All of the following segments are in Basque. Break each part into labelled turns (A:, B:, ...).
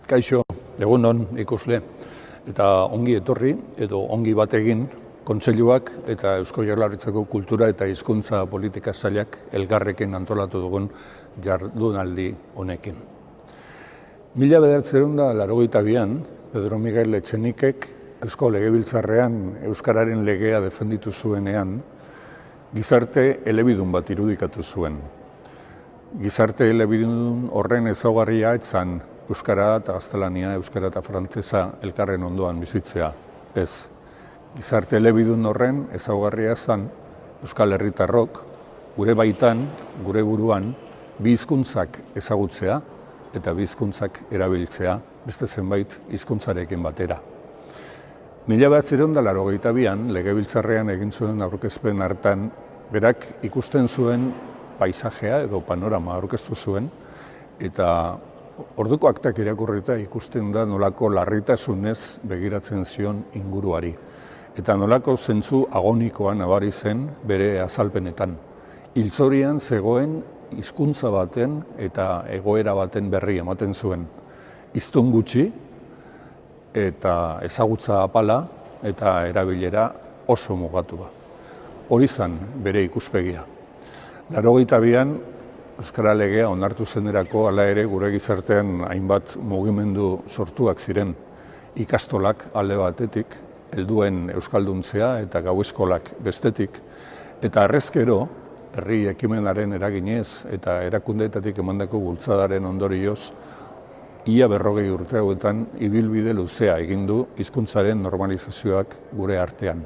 A: Kaixo, egunon ikusle, eta ongi etorri edo ongi bat egin Kontseiluak eta Eusko Jaurlaritzako Kultura eta Hizkuntza Politika Sailak elgarrekin antolatu dugun jardunaldi honekin. 1982an, Pedro Miguel Etxenikek Eusko Legebiltzarrean Euskararen legea defenditu zuenean, gizarte elebidun bat irudikatu zuen. Gizarte elebidun horren ezaugarria etzan euskara eta gaztelania, euskara eta frantsesa elkarren ondoan bizitzea. Ez, gizarte elebidun horren ezaugarria zan euskal herritarrok gure baitan, gure buruan, bi hizkuntzak ezagutzea eta bi hizkuntzak erabiltzea, beste zenbait hizkuntzarekin batera. 1982an Legebiltzarrean egin zuen aurkezpen hartan, berak ikusten zuen paisajea edo panorama aurkeztu zuen, eta orduko aktak irakurrita ikusten da nolako larritasunez begiratzen zion inguruari. Eta nolako zentzu agonikoan nabari zen bere azalpenetan. Hiltzorian zegoen hizkuntza baten eta egoera baten berri ematen zuen. Hiztun gutxi eta ezagutza apala eta erabilera oso mugatua. Hori zen bere ikuspegia. 82an Euskara Legea onartu zenerako hala ere gure gizartean hainbat mugimendu sortuak ziren. Ikastolak alde batetik, helduen euskalduntzea eta gaueskolak bestetik, eta harrezkero, herri ekimenaren eraginez eta erakundeetatik emandako bultzadaren ondorioz, ia 40 urte hauetan ibilbide luzea egin du hizkuntzaren normalizazioak gure artean.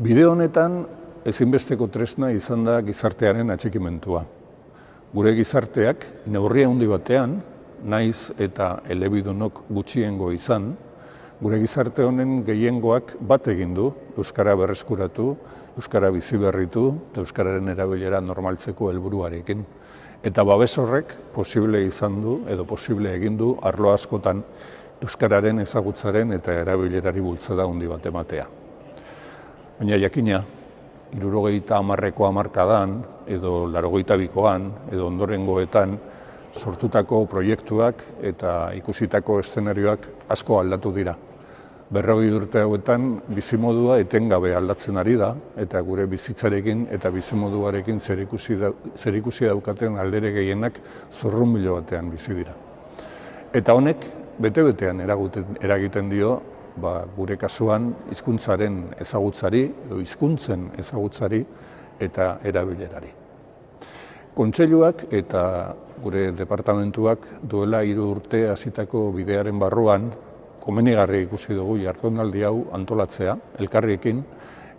A: Bide honetan, ezinbesteko tresna izan da gizartearen atxikimentua. Gure gizarteak neurri handi batean, naiz eta elebidunok gutxiengo izan, gure gizarte honen gehiengoak bat egin du euskara berreskuratu, euskara biziberritu eta euskararen erabilera normaltzeko helburuarekin. Eta babes horrek posible izan du edo posible egin du arlo askotan euskararen ezagutzaren eta erabilerari bultzada handi bat ematea. Baina jakina, 70ko hamarkadan edo 82koan edo ondorengoetan sortutako proiektuak eta ikusitako eszenarioak asko aldatu dira. 40 urte hauetan bizimodua etengabe aldatzen ari da eta gure bizitzarekin eta bizimoduarekin zerikusi daukaten aldere gehienak zurrunbilo batean bizi dira. Eta honek bete-betean eragiten dio gure kasuan hizkuntzaren ezagutzari edo hizkuntzen ezagutzari eta erabilerari. Kontseiluak eta gure departamentuak duela 3 urte hasitako bidearen barruan komenigarri ikusi dugu jardunaldi hau antolatzea elkarrekin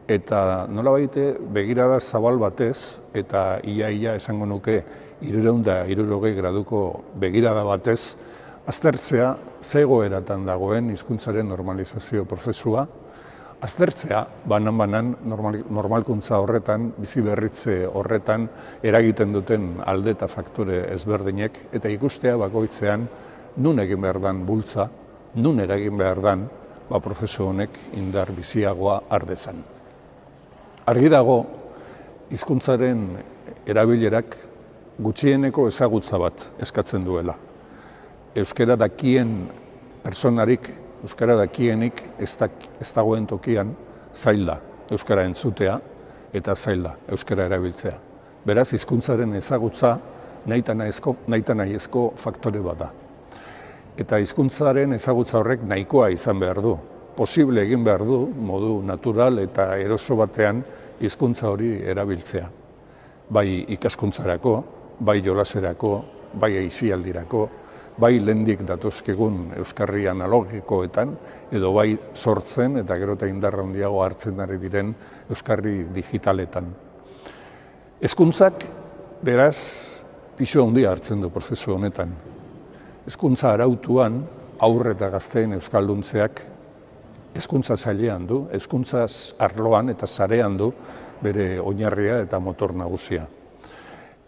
A: eta nolabait begirada zabal batez eta ia esango nuke 360 graduko begirada batez aztertzea ze egoeratan dagoen hizkuntzaren normalizazio prozesua, aztertzea banan normalkuntza horretan, biziberritze horretan eragiten duten alde eta faktore ezberdinek eta ikustea bakoitzean nun egin behar dan bultza, nun eragin behar dan prozesu honek indar biziagoa ardezan. Argi dago, hizkuntzaren erabilerak gutxieneko ezagutza bat eskatzen duela. Euskara dakien personarik, euskara dakienik ez dagoen tokian zail da euskara entzutea eta zail da euskara erabiltzea. Beraz, hizkuntzaren ezagutza nahita nahiezko faktore bat da. Eta hizkuntzaren ezagutza horrek nahikoa izan behar du. Posible egin behar du, modu natural eta eroso batean hizkuntza hori erabiltzea. Bai ikaskuntzarako, bai jolaserako, bai aisialdirako, bai lehendik datozkegun euskarri analogikoetan, edo bai sortzen eta gero eta indarra handiago hartzen ari diren euskarri digitaletan. Hezkuntzak beraz pisu handia hartzen du prozesu honetan. Hezkuntza arautuan haur eta gazteen euskalduntzeak hezkuntza sailean du, hezkuntza arloan eta sarean du bere oinarria eta motor nagusia.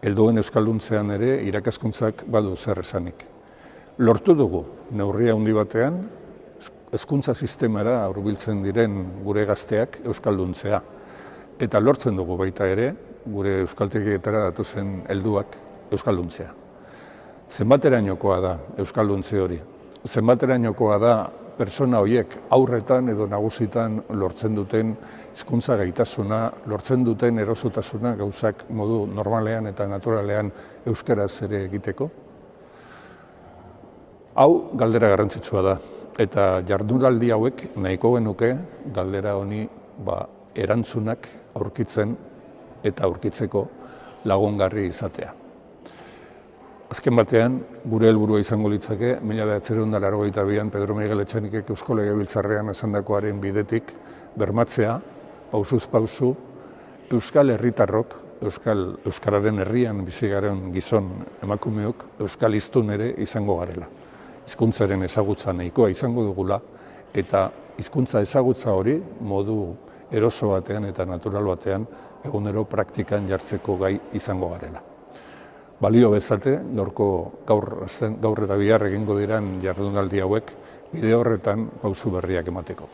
A: Helduen euskalduntzean ere irakaskuntzak badu zer esanik. Lortu dugu neurri handi batean hezkuntza sistemara hurbiltzen diren gure gazteak euskalduntzea. Eta lortzen dugu baita ere gure euskaltegietara datozen helduak euskalduntzea. Zenbaterainokoa da Euskalduntze hori? Zenbaterainokoa da pertsona horiek aurretan edo nagusitan lortzen duten hizkuntza gaitasuna, lortzen duten erosotasuna gauzak modu normalean eta naturalean euskaraz ere egiteko? Hau galdera garrantzitsua da, eta jardunaldi hauek nahiko genuke galdera honi erantzunak aurkitzen eta aurkitzeko lagungarri izatea. Azken batean, gure helburua izango litzake, 1982an Pedro Miguel Etxenikek Eusko Legebiltzarrean esandakoaren bidetik bermatzea, pausuz pausu, Euskal Herritarrok, Euskararen herrian bizi garen gizon emakumeok, Euskal hiztun ere izango garela. Hizkuntzaren ezagutza nahikoa izango dugula, eta hizkuntza ezagutza hori modu eroso batean eta natural batean egunero praktikan jartzeko gai izango garela. Balio bezate, gaur eta bihar egingo diren jardunaldi hauek bide horretan pausu berriak emateko.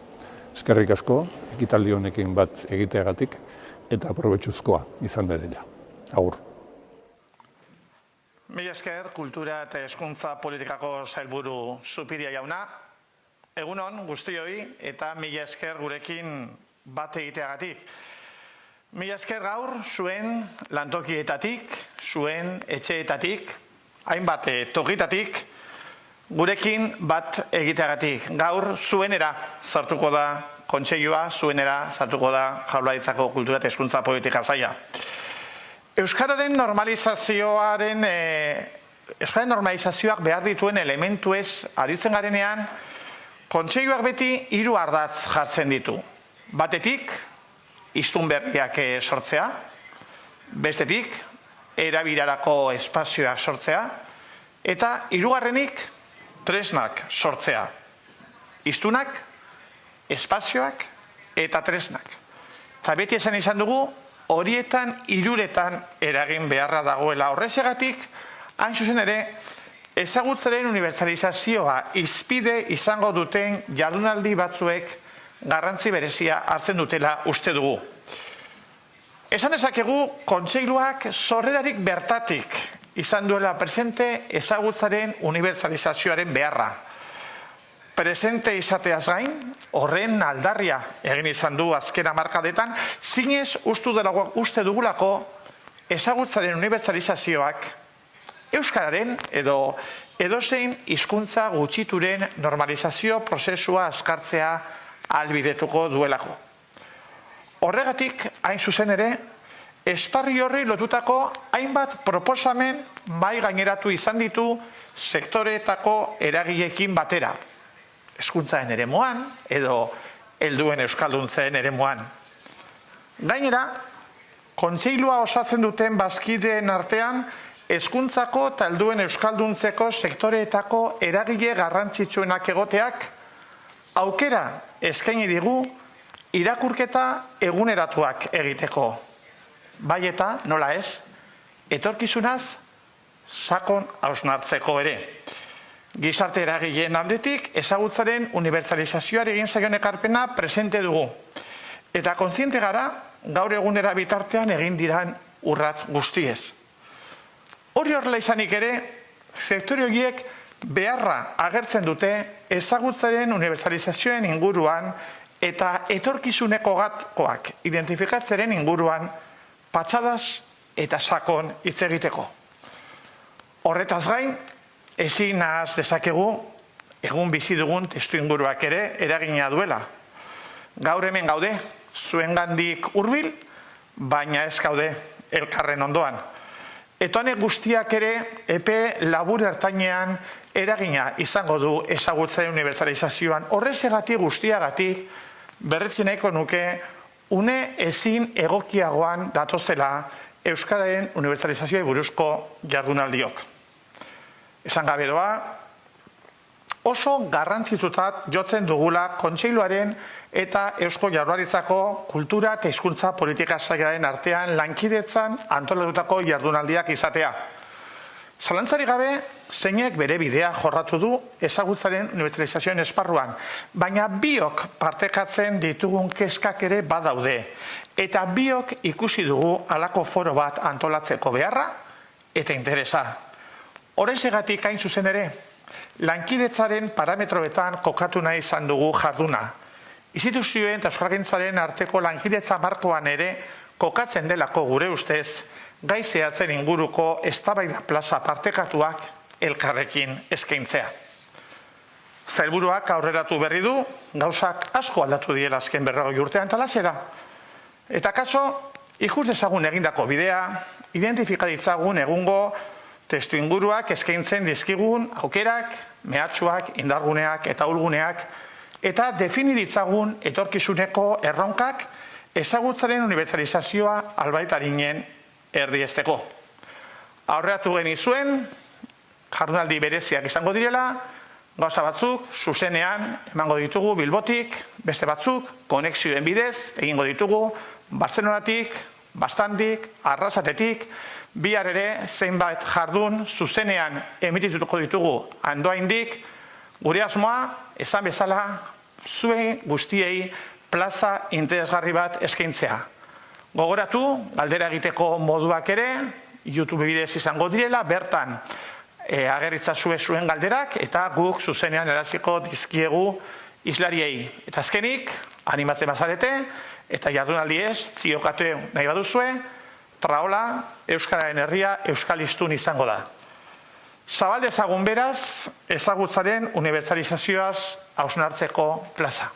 A: Eskerrik asko, ekitaldi honekin bat egiteagatik eta aprobetxuzkoa izan dadila. Agur.
B: Mila esker, kultura eta hezkuntza politikako sailburu Zupiria jauna. Egunon guztioi eta mila esker gurekin bat egiteagatik. Mila esker gaur zuen lantokietatik, zuen etxeetatik, hainbat tokitatik, gurekin bat egiteagatik. Gaur zuenera sartuko da kontseilua, zuenera sartuko da Jaurlaritzako kultura eta hezkuntza politika saila. Euskararen normalizazioak behar dituen elementuez aritzen garenean, kontseiluak beti 3 ardatz jartzen ditu. Batetik, hiztun berriak sortzea, bestetik, erabilerarako espazioak sortzea, eta 3. tresnak sortzea. Hiztunak, espazioak eta tresnak. Eta beti esan izan dugu, horietan 3 eragin beharra dagoela. Horrexegatik, hain zuzen ere, ezagutzaren unibertsalizazioa hizpide izango duten jardunaldi batzuek garrantzi berezia hartzen dutela uste dugu. Esan dezakegu, kontseiluak sorrerarik bertatik izan duela presente ezagutzaren unibertsalizazioaren beharra. Presente izateaz gain, horren aldarria egin izan du azken hamarkadetan, zinez uste dugulako ezagutzaren unibertsalizazioak euskararen edo edozein hizkuntza gutxituren normalizazio prozesua azkartzea ahalbidetuko duelako. Horregatik, hain zuzen ere, esparri horri lotutako hainbat proposamen mahai gaineratu izan ditu sektoreetako eragileekin batera. Hezkuntzaren eremuan edo helduen euskalduntzen eremuan. Gainera, kontseilua osatzen duten bazkideen artean hezkuntzako eta helduen euskalduntzeko sektoreetako eragile garrantzitsuenak egoteak aukera eskaini digu irakurketa eguneratuak egiteko. Bai eta, nola ez, etorkizunaz sakon hausnartzeko ere. Gizarte eragileen aldetik ezagutzaren unibertsalizazioari egin zaion ekarpena presente dugu. Eta kontziente gara, gaur egunera bitartean egin diran urratz guztiez. Hori horrela izanik ere, sektore horiek beharra agertzen dute ezagutzaren unibertsalizazioen inguruan eta etorkizuneko gakoak identifikatzeren inguruan patxadaz eta sakon hitz egiteko. Horretaz gain, ezin nahaz dezakegu egun bizi dugun testu inguruak ere eragina duela. Gaur hemen gaude, zuengandik hurbil, baina ez gaude elkarren ondoan. Eta honek guztiak ere epe labur ertainean eragina izango du ezagutzaren unibertsalizazioan. Horrexegatik guztiagatik berretsi nahiko nuke une ezin egokiagoan datozela euskararen unibertsalizazioa buruzko jardunaldiok. Esan gabe doa, oso garrantzitsutzat jotzen dugula kontseiluaren eta Eusko Jaurlaritzako kultura eta hizkuntza politika sailaren artean lankidetzan antolatutako jardunaldiak izatea. Zalantzari gabe, zeinek bere bidea jorratu du ezagutzaren unibertsalizazioen esparruan, baina biok partekatzen ditugun kezkak ere badaude, eta biok ikusi dugu halako foro bat antolatzeko beharra eta interesa. Horrexegatik hain zuzen ere, lankidetzaren parametroetan kokatu nahi izan dugu jarduna. Instituzioen eta euskalgintzaren arteko lankidetza markoan ere kokatzen delako gure ustez, gai zehatzen inguruko eztabaida plaza partekatuak elkarrekin eskaintzea. Sailburuak aurreratu berri du, gauzak asko aldatu diela azken 40 urtean talaxe da. Eta kaso, ikus dezagun egindako bidea, identifika ditzagun egungo testuinguruak eskaintzen dizkigun aukerak, mehatxuak, indarguneak eta ahulguneak, eta defini ditzagun etorkizuneko erronkak ezagutzaren unibertsalizazioa albaitarinen erdiesteko. Aurreratu genizuen, jardunaldi bereziak izango direla, gauza batzuk zuzenean emango ditugu Bilbotik, beste batzuk konexioen bidez egingo ditugu Bartzelonatik, Bastandik, Arrasatetik, bihar ere zeinbait jardun zuzenean emitituko ditugu Andoaindik. Gure asmoa, esan bezala, zuen guztiei plaza interesgarri bat eskaintzea. Gogoratu, galdera egiteko moduak ere, YouTube bidez izango direla, bertan agerritza zuen galderak, eta guk zuzenean eraziko dizkiegu islariei. Eta azkenik, animatzen bazarete, eta jardunaldi ez, ziokatu nahi baduzue, traola, Euskararen herria, Euskalistun izango da. Zabal dezagun beraz, ezagutzaren unibertsalizazioaz hausnartzeko plaza.